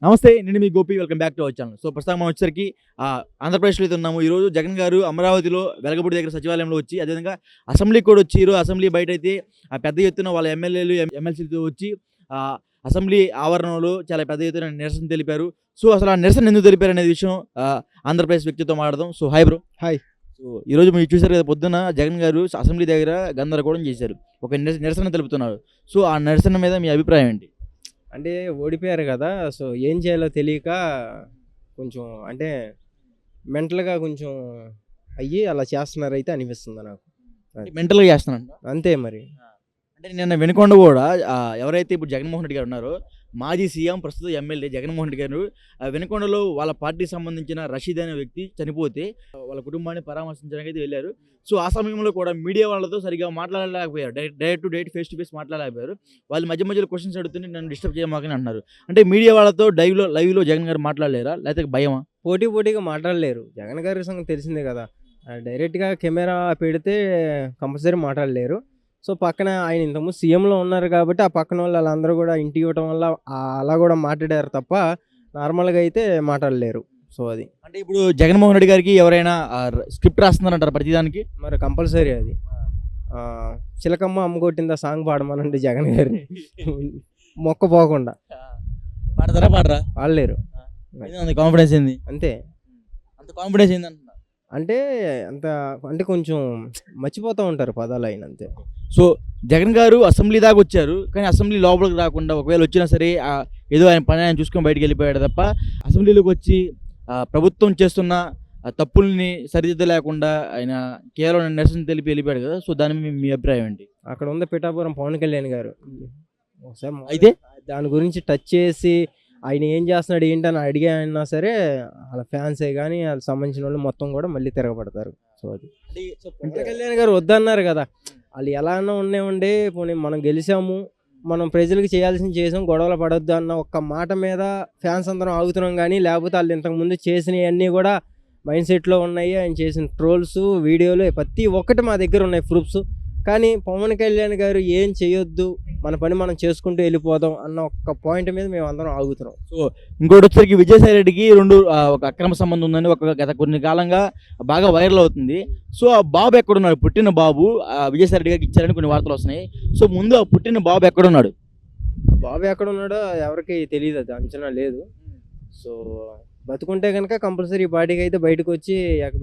నమస్తే, నేను మీ Gopi. Welcome back to our channel. So ప్రస్తుతం మనం వచ్చేసరికి ఆంధ్రప్రదేశ్లో అయితే ఉన్నాము. ఈరోజు జగన్ గారు అమరావతిలో వెలగపూడి దగ్గర సచివాలయంలో వచ్చి, అదేవిధంగా అసెంబ్లీకి కూడా వచ్చారు. అసెంబ్లీ బయట అయితే పెద్ద ఎత్తున వాళ్ళ ఎమ్మెల్యేలు ఎమ్మెల్సీలతో వచ్చి అసెంబ్లీ ఆవరణలో చాలా పెద్ద ఎత్తున నిరసన తెలిపారు. సో అసలు ఆ నిరసన ఎందుకు తెలిపారు అనే విషయం ఆంధ్రప్రదేశ్ వ్యక్తితో మాట్లాడదాం. So hi bro. Hi. So ఈరోజు మీరు చూసారు కదా, పొద్దున జగన్ గారు అసెంబ్లీ దగ్గర గందరగోళం చేశారు, ఒక నిరసన తెలుపుతున్నారు. సో ఆ నిరసన మీద మీ అభిప్రాయం ఏంటి? అంటే ఓడిపోయారు కదా, సో ఏం చేయాలో తెలియక కొంచెం అంటే మెంటల్గా కొంచెం అయ్యి అలా చేస్తున్నారు అయితే అనిపిస్తుంది నాకు. మెంటల్గా చేస్తున్నాను అంతే మరి. అంటే నిన్న వినకొండ కూడా ఎవరైతే ఇప్పుడు జగన్మోహన్ రెడ్డి గారు ఉన్నారో, మాజీ సీఎం ప్రస్తుత ఎమ్మెల్యే జగన్మోహన్ రెడ్డి గారు వినకొండలో వాళ్ళ పార్టీకి సంబంధించిన రషీద్ అనే వ్యక్తి చనిపోతే వాళ్ళ కుటుంబాన్ని పరామర్శించడానికి అయితే వెళ్ళారు. సో ఆ సమయంలో కూడా మీడియా వాళ్ళతో సరిగా మాట్లాడలేకపోయారు, direct to direct face to face మాట్లాడలేకపోయారు. వాళ్ళు మధ్యలో క్వశ్చన్స్ అడుగుతుంటే నన్ను డిస్టర్బ్ చేయమాకని అంటున్నారు. అంటే మీడియా వాళ్ళతో లైవ్లో జగన్ గారు మాట్లాడలేరా, లేకపోతే భయమా? పోటీగా మాట్లాడలేరు. జగన్ గారి సంగతి తెలిసిందే కదా, డైరెక్ట్గా కెమెరా పెడితే కంపల్సరీ మాట్లాడలేరు. సో పక్కన ఆయన ఇంతకుముందు సీఎంలో ఉన్నారు కాబట్టి ఆ పక్కన వాళ్ళందరూ కూడా ఇంటికి ఇవ్వటం వల్ల అలా కూడా మాట్లాడారు తప్ప నార్మల్గా అయితే మాట్లాడలేరు. సో అది అంటే ఇప్పుడు జగన్మోహన్ రెడ్డి గారికి ఎవరైనా స్క్రిప్ట్ రాస్తున్నారంటారు ప్రతిదానికి? మరి కంపల్సరీ అది. చిలకమ్మ అమ్ముకొట్టిందా సాంగ్ పాడమనండి జగన్ గారిని, మొక్క పోకుండా. పాడరా? పాడలేరు. కాన్ఫిడెన్స్ ఏంది? అంతే. అంత కాన్ఫిడెన్స్ ఏంది అంటున్నా? అంటే అంత అంటే కొంచెం మర్చిపోతూ ఉంటారు పదాలు ఆయన, అంతే. సో జగన్ గారు అసెంబ్లీ దాకా వచ్చారు, కానీ అసెంబ్లీ లోపలికి రాకుండా, ఒకవేళ వచ్చినా సరే ఏదో ఆయన పని ఆయన చూసుకొని బయటకు వెళ్ళిపోయాడు తప్ప అసెంబ్లీలోకి వచ్చి ప్రభుత్వం చేస్తున్న తప్పుల్ని సరిదిద్దలేకుండా ఆయన కేవలం నిరసన తెలిపి వెళ్ళిపోయాడు కదా. సో దాని మీద మీ అభిప్రాయం ఏంటి? అక్కడ ఉంది పిఠాపురం పవన్ కళ్యాణ్ గారు. ఒకసారి అయితే దాని గురించి టచ్ చేసి ఆయన ఏం చేస్తున్నాడు ఏంటని అడిగినా సరే వాళ్ళ ఫ్యాన్సే కానీ వాళ్ళకి సంబంధించిన వాళ్ళు మొత్తం కూడా మళ్ళీ తిరగబడతారు. సో అది పవన్ కళ్యాణ్ గారు వద్దన్నారు కదా, వాళ్ళు ఎలా అన్నా ఉండే పోనీ మనం గెలిచాము, మనం ప్రజలకు చేయాల్సింది చేసాం, గొడవలు పడొద్దు అన్న ఒక్క మాట మీద ఫ్యాన్స్ అందరం ఆగుతున్నాం. కానీ లేకపోతే వాళ్ళు ఇంతకుముందు చేసినవన్నీ కూడా మైండ్ సెట్లో ఉన్నాయి. ఆయన చేసిన ట్రోల్స్ వీడియోలు ప్రతి ఒక్కటి మా దగ్గర ఉన్నాయి ప్రూఫ్స్. కానీ పవన్ కళ్యాణ్ గారు ఏం చేయొద్దు, మన పని మనం చేసుకుంటూ వెళ్ళిపోదాం అన్న ఒక్క పాయింట్ మీద మేము అందరం ఆగుతున్నాం. సో ఇంకోటి వచ్చరికి విజయసాయి రెడ్డికి ఒక అక్రమ సంబంధం ఉందని గత కొన్ని కాలంగా బాగా వైరల్ అవుతుంది. సో ఆ బాబు ఎక్కడున్నాడు? పుట్టిన బాబు విజయసాయి రెడ్డి గారికి ఇచ్చారని కొన్ని వార్తలు వస్తున్నాయి. సో ముందు ఆ పుట్టిన బాబు ఎక్కడున్నాడు? బాబు ఎక్కడున్నాడో ఎవరికి తెలియదు, అది అంచనా లేదు. సో బతుకుంటే కనుక కంపల్సరీ పార్టీకి అయితే బయటకు వచ్చి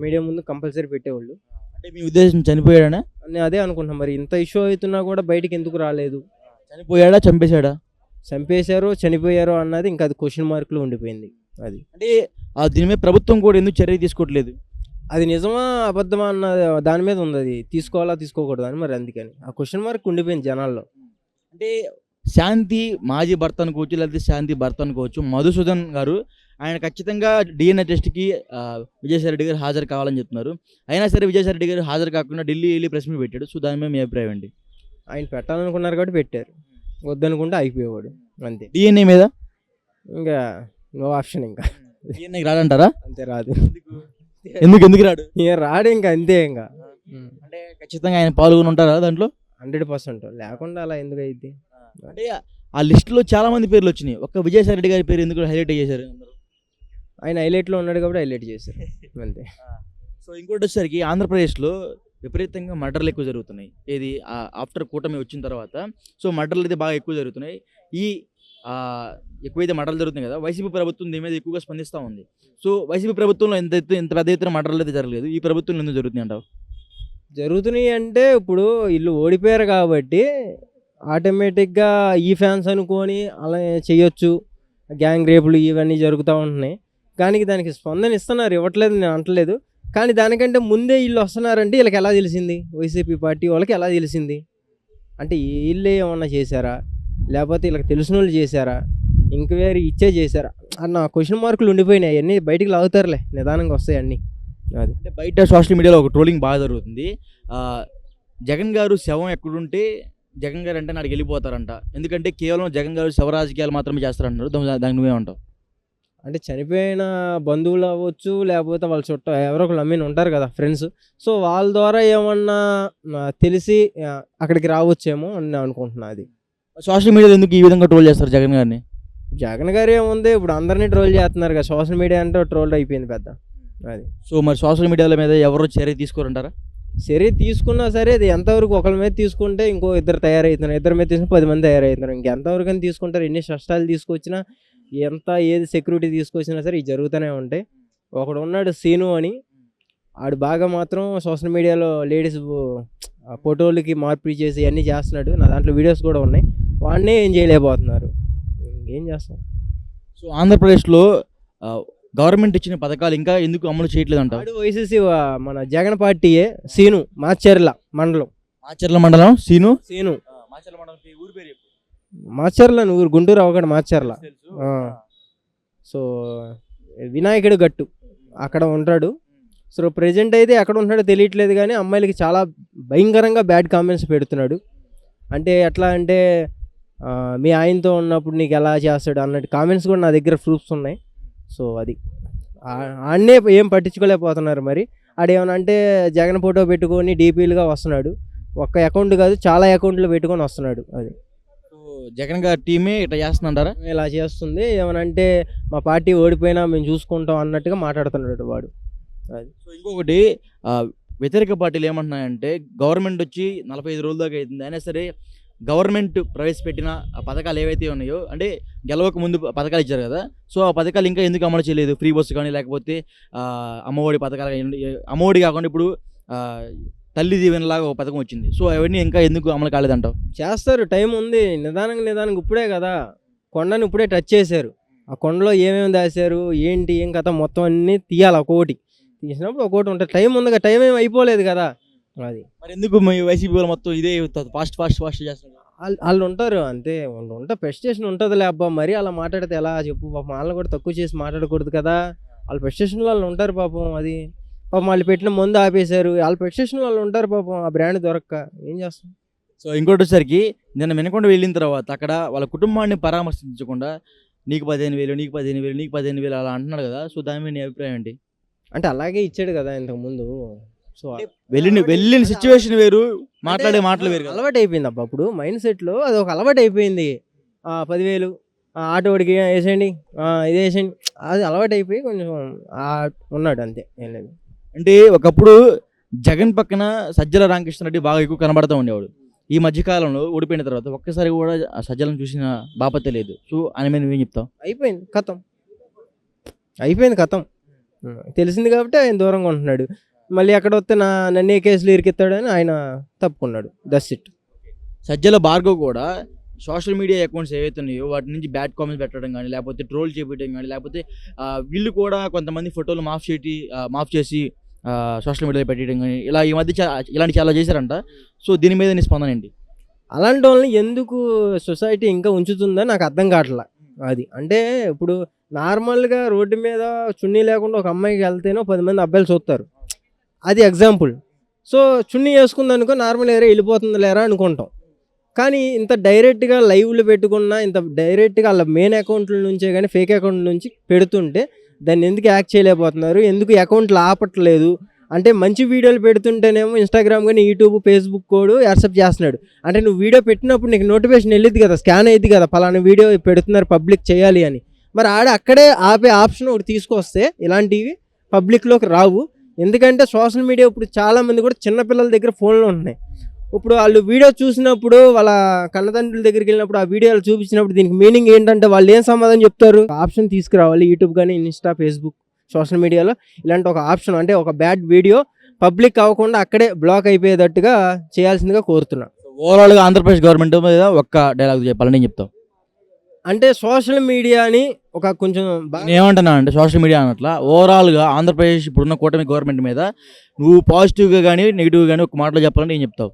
మీడియా ముందు కంపల్సరీ పెట్టేవాళ్ళు. అంటే మీ ఉద్దేశం చనిపోయాడనా? నేను అదే అనుకుంటున్నాను. మరి ఇంత ఇష్యూ అవుతున్నా కూడా బయటకు ఎందుకు రాలేదు? చనిపోయాడా చంపేశాడా? చంపేశారో చనిపోయారో అన్నది ఇంకా అది క్వశ్చన్ మార్కులు ఉండిపోయింది. అది అంటే దీని మీద ప్రభుత్వం కూడా ఎందుకు చర్య తీసుకోవట్లేదు? అది నిజమా అబద్ధమా అన్న దాని మీద ఉంది, అది తీసుకోవాలా తీసుకోకూడదు అని. మరి అందుకని ఆ క్వశ్చన్ మార్క్ ఉండిపోయింది జనాల్లో. అంటే శాంతి మాజీ భర్త అనుకోవచ్చు, లేకపోతే శాంతి భర్త అనుకోవచ్చు, మధుసూదన్ గారు ఆయన ఖచ్చితంగా DNA టెస్ట్కి విజయసాయి రెడ్డి గారు హాజరు కావాలని చెప్తున్నారు. అయినా సరే విజయసాయి రెడ్డి గారు హాజరు కాకుండా ఢిల్లీ వెళ్ళి ప్రెస్ మీట్ పెట్టాడు. సో దాని మీద మీ అభిప్రాయం ఏంటి? ఆయన పెట్టాలనుకున్నారు కాబట్టి పెట్టారు, వద్దనుకుంటే అయిపోయేవాడు అంతే. DNA మీద ఇంకా నో ఆప్షన్, ఇంకా DNA రాడంటారా? అంతే, రాదు. ఎందుకు రాడు? ఇక రాడు ఇంకా, అంతే. ఇంకా అంటే ఖచ్చితంగా ఆయన పాల్గొని ఉంటారా దాంట్లో? 100%. లేకుండా అలా ఎందుకు అయింది? అంటే ఆ లిస్టులో చాలా మంది పేర్లు వచ్చినాయి, ఒక్క విజయసాయి రెడ్డి గారి పేరు ఎందుకు హైలైట్ చేశారు? ఆయన హైలైట్లో ఉన్నాడు కాబట్టి హైలైట్ చేశారు అంతే. సో ఇంకోటి వచ్చేసరికి ఆంధ్రప్రదేశ్లో విపరీతంగా మర్డర్లు ఎక్కువ జరుగుతున్నాయి. ఏది ఆఫ్టర్ కూటమి వచ్చిన తర్వాత సో మర్డర్లు అయితే బాగా ఎక్కువ జరుగుతున్నాయి. ఈ ఎక్కువైతే మర్డర్లు జరుగుతున్నాయి కదా, వైసీపీ ప్రభుత్వం దీని మీద ఎక్కువగా స్పందిస్తూ ఉంది. సో వైసీపీ ప్రభుత్వంలో ఇంత పెద్ద ఎత్తున మర్డర్లు అయితే జరగలేదు, ఈ ప్రభుత్వంలో ఎందుకు జరుగుతున్నాయి అంటావు? జరుగుతున్నాయి అంటే ఇప్పుడు వీళ్ళు ఓడిపోయారు కాబట్టి ఆటోమేటిక్గా ఈ ఫ్యాన్స్ అనుకొని అలా చేయొచ్చు, గ్యాంగ్ రేపులు ఇవన్నీ జరుగుతూ ఉంటున్నాయి. కానీ దానికి స్పందన ఇస్తున్నారు, ఇవ్వట్లేదు నేను అంటలేదు. కానీ దానికంటే ముందే వీళ్ళు వస్తున్నారంటే వీళ్ళకి ఎలా తెలిసింది? వైసీపీ పార్టీ వాళ్ళకి ఎలా తెలిసింది? అంటే వీళ్ళే ఏమన్నా చేశారా, లేకపోతే వీళ్ళకి తెలిసిన వాళ్ళు చేశారా, ఎంక్వైరీ ఇచ్చే చేశారా అన్న క్వశ్చన్ మార్కులు ఉండిపోయినాయి. అవన్నీ బయటికి లాగుతారులే, నిదానంగా వస్తాయి అన్నీ. అది అంటే బయట సోషల్ మీడియాలో ఒక ట్రోలింగ్ బాగా జరుగుతుంది. జగన్ గారు శవం ఎక్కడుంటే జగన్ గారు అంటే నాడికి వెళ్ళిపోతారంట, ఎందుకంటే కేవలం జగన్ గారు శవ రాజకీయాలు మాత్రమే చేస్తారంటారు. దానికి నువ్వేమంటావు? అంటే చనిపోయిన బంధువులు అవ్వచ్చు, లేకపోతే వాళ్ళ చుట్టూ ఎవరో ఒకళ్ళు అమ్మిన ఉంటారు కదా ఫ్రెండ్స్. సో వాళ్ళ ద్వారా ఏమన్నా తెలిసి అక్కడికి రావచ్చేమో అని నేను అనుకుంటున్నా. అది సోషల్ మీడియాలో ఎందుకు ఈ విధంగా ట్రోల్ చేస్తారు జగన్ గారిని? జగన్ గారు ఏముంది, ఇప్పుడు అందరినీ ట్రోల్ చేస్తున్నారు కదా, సోషల్ మీడియా అంటే ట్రోల్ అయిపోయింది పెద్ద. అది సో మరి సోషల్ మీడియాల మీద ఎవరు చర్య తీసుకోరంటారా? సరే తీసుకున్నా సరే, అది ఎంతవరకు ఒకరి మీద తీసుకుంటే ఇంకో ఇద్దరు తయారవుతున్నారు, ఇద్దరి మీద తీసుకుని 10 మంది తయారవుతున్నారు. ఇంకెంతవరకు అని తీసుకుంటారు? ఎన్ని కష్టాలు తీసుకొచ్చినా, ఏది సెక్యూరిటీ తీసుకొచ్చినా సరే ఇవి జరుగుతూనే ఉంటాయి. ఒకడు ఉన్నాడు సీను అని, ఆడు బాగా మాత్రం సోషల్ మీడియాలో లేడీస్ ఫోటోలకి మార్పిడి చేసి అన్నీ చేస్తున్నాడు. నా దాంట్లో వీడియోస్ కూడా ఉన్నాయి. వాడినే ఏం చేయలేకపోతున్నారు. ఏం చేస్తాం? సో ఆంధ్రప్రదేశ్లో గవర్నమెంట్ ఇచ్చిన పథకాలు ఇంకా ఎందుకు అమలు చేయట్లేదంట? ఆడు వైసీసీ మన జగన్ పార్టీయే. సీను మాచర్ల మండలం. మాచర్ల మండలం సీను. మాచర్ల మండలం ఊరు పేరు చెప్పు. మాచర్ల ఊరు, గుంటూరు అవగడ మాచర్ల. సో వినాయకుడు గట్టు అక్కడ ఉంటాడు. సో ప్రజెంట్ అయితే ఎక్కడ ఉంటాడో తెలియట్లేదు, కానీ అమ్మాయిలకి చాలా భయంకరంగా బ్యాడ్ కామెంట్స్ పెడుతున్నాడు. అంటే ఎట్లా అంటే మీ ఆయనతో ఉన్నప్పుడు నీకు ఎలా చేస్తాడు అన్నట్టు కామెంట్స్ కూడా నా దగ్గర ప్రూఫ్స్ ఉన్నాయి. సో అది ఆడనే ఏం పట్టించుకోలేకపోతున్నారు. మరి ఆడేమన్నా అంటే జగన్ ఫోటో పెట్టుకొని డీపీలుగా వస్తున్నాడు. ఒక్క అకౌంట్ కాదు, చాలా అకౌంట్లు పెట్టుకొని వస్తున్నాడు. అది జగన్ గారి టీమే ఇట్లా చేస్తుందంటారా? ఇలా చేస్తుంది. ఏమనంటే మా పార్టీ ఓడిపోయినా మేము చూసుకుంటాం అన్నట్టుగా మాట్లాడుతున్నాడు వాడు. అది. సో ఇంకొకటి వ్యతిరేక పార్టీలు ఏమంటున్నాయంటే గవర్నమెంట్ వచ్చి 45 రోజుల దాకా అవుతుంది, అయినా సరే గవర్నమెంట్ ప్రవేశపెట్టిన ఆ పథకాలు ఏవైతే ఉన్నాయో, అంటే గెలవక ముందు పథకాలు ఇచ్చారు కదా, సో ఆ పథకాలు ఇంకా ఎందుకు అమలు చేయలేదు? ఫ్రీ బస్సు కానీ, లేకపోతే అమ్మఒడి పథకాలు కానీ, అమ్మఒడి కాకుండా ఇప్పుడు తల్లి దీవెనలాగా ఒక పథకం వచ్చింది. సో అవన్నీ ఇంకా ఎందుకు అమలు కాలేదంటావు? చేస్తారు, టైం ఉంది. నిదానంగా ఇప్పుడే కదా కొండను ఇప్పుడే టచ్ చేశారు. ఆ కొండలో ఏమేమి దాశారు, ఏంటి ఏం కథ మొత్తం అన్నీ తీయాలి. ఒక్కోటి తీసినప్పుడు ఒక్కోటి ఉంటుంది. టైం ఉంది, టైం ఏమి అయిపోలేదు కదా. అది మరి ఎందుకు మీ వైసీపీ వాళ్ళు మొత్తం ఇదే ఫాస్ట్ చేస్తున్నారు? వాళ్ళు ఉంటారు అంతే. ప్రెస్టేషన్ ఉంటుందిలే అబ్బా. మరి అలా మాట్లాడితే ఎలా చెప్పు? పాపం వాళ్ళని కూడా తక్కువ చేసి మాట్లాడకూడదు కదా. వాళ్ళ ప్రెస్టేషన్లో వాళ్ళు ఉంటారు పాపం. అది పాపం వాళ్ళు పెట్టిన మందు ఆపేశారు. వాళ్ళ ప్రెస్టేషన్లో వాళ్ళు ఉంటారు పాపం. ఆ బ్రాండ్ దొరక్క ఏం చేస్తాం? సో ఇంకోటిసరికి నిన్న వినకొండ వెళ్ళిన తర్వాత అక్కడ వాళ్ళ కుటుంబాన్ని పరామర్శించకుండా నీకు 15,000 నీకు 15,000 నీకు 15,000 అలా అంటున్నాడు కదా. సో దాని మీద నీ అభిప్రాయం ఏంటి? అంటే అలాగే ఇచ్చాడు కదా ఇంతకుముందు. సో వెళ్ళిన సిచ్యువేషన్ వేరు, మాట్లాడే మాటలు వేరు. అలవాటు అయిపోయింది అబ్బా. అప్పుడు మైండ్ సెట్లో అది ఒక అలవాటు అయిపోయింది. 10,000 ఆటోడికి వేసేయండి, ఇది వేసేయండి, అది అలవాటు అయిపోయి కొంచెం ఉన్నాడు అంతే, ఏం లేదు. అంటే ఒకప్పుడు జగన్ పక్కన సజ్జల రామకృష్ణ రెడ్డి బాగా ఎక్కువ కనబడుతూ ఉండేవాడు. ఈ మధ్యకాలంలో ఓడిపోయిన తర్వాత ఒక్కసారి కూడా ఆ సజ్జలను చూసిన బాపతే లేదు. సో ఆయన మీద నువ్వేం చెప్తావు? అయిపోయింది కథం. తెలిసింది కాబట్టి ఆయన దూరంగా ఉంటున్నాడు. మళ్ళీ అక్కడ వస్తే నన్నే కేసులు ఇరికిస్తాడని ఆయన తప్పుకున్నాడు. That's it. సజ్జల భార్గవ్ కూడా సోషల్ మీడియా అకౌంట్స్ ఏవైతే ఉన్నాయో వాటి నుంచి బ్యాడ్ కామెంట్స్ పెట్టడం కానీ, లేకపోతే ట్రోల్ చేపించడం కానీ, లేకపోతే వీళ్ళు కూడా కొంతమంది ఫోటోలు మాఫ్ చేసి సోషల్ మీడియాలో పెట్టడం కానీ, ఇలా ఈ మధ్య ఇలాంటి చాలా చేశారంట. సో దీని మీద నీ స్పందన ఏంటి? అలాంటి వాళ్ళని ఎందుకు సొసైటీ ఇంకా ఉంచుతుందని నాకు అర్థం కావట్లా. అది అంటే ఇప్పుడు నార్మల్గా రోడ్డు మీద చున్నీ లేకుండా ఒక అమ్మాయికి వెళ్తేనో 10 మంది అబ్బాయిలు చూస్తారు. అది ఎగ్జాంపుల్. సో చున్నీ వేసుకుంది అనుకో, నార్మల్ ఏరే వెళ్ళిపోతుంది లేరా అనుకుంటాం. కానీ ఇంత డైరెక్ట్గా లైవ్లు పెట్టుకున్నా, ఇంత డైరెక్ట్గా వాళ్ళ మెయిన్ అకౌంట్ల నుంచే కానీ ఫేక్ అకౌంట్ నుంచి పెడుతుంటే దాన్ని ఎందుకు యాక్ట్ చేయలేకపోతున్నారు? ఎందుకు అకౌంట్లు ఆపట్లేదు? అంటే మంచి వీడియోలు పెడుతుంటేనేమో ఇన్స్టాగ్రామ్ కానీ, యూట్యూబ్, ఫేస్బుక్ కోడ్ యాక్సెప్ట్ చేస్తున్నాడు. అంటే నువ్వు వీడియో పెట్టినప్పుడు నీకు నోటిఫికేషన్ వెళ్ళిద్ది కదా, స్కాన్ అయ్యిద్ది కదా, పలానా వీడియో పెడుతున్నారు పబ్లిక్ చేయాలి అని. మరి అక్కడే ఆపే ఆప్షన్ ఒకటి తీసుకొస్తే ఇలాంటివి పబ్లిక్లోకి రావు. ఎందుకంటే సోషల్ మీడియా ఇప్పుడు చాలామంది కూడా చిన్నపిల్లల దగ్గర ఫోన్లో ఉంటున్నాయి. ఇప్పుడు వాళ్ళు వీడియో చూసినప్పుడు వాళ్ళ కన్నతండ్రుల దగ్గరికి వెళ్ళినప్పుడు ఆ వీడియోలు చూపించినప్పుడు దీనికి మీనింగ్ ఏంటంటే వాళ్ళు ఏం సమాధానం చెప్తారు? ఆప్షన్ తీసుకురావాలి. యూట్యూబ్ కానీ, ఇన్స్టా, ఫేస్బుక్, సోషల్ మీడియాలో ఇలాంటి ఒక ఆప్షన్, అంటే ఒక బ్యాడ్ వీడియో పబ్లిక్ అవ్వకుండా అక్కడే బ్లాక్ అయిపోయేటట్టుగా చేయాల్సిందిగా కోరుతున్నా. ఓవరాల్గా ఆంధ్రప్రదేశ్ గవర్నమెంట్ మీద ఒక్క డైలాగ్ చెప్పాలని చెప్తావు? అంటే సోషల్ మీడియాని ఒక కొంచెం ఏమంటున్నా అంటే సోషల్ మీడియా అన్నట్లా ఓవరాల్గా ఆంధ్రప్రదేశ్ ఇప్పుడున్న కూటమి గవర్నమెంట్ మీద నువ్వు పాజిటివ్గా కానీ నెగిటివ్గా కానీ ఒక మాటలో చెప్పాలని ఏం చెప్తావు?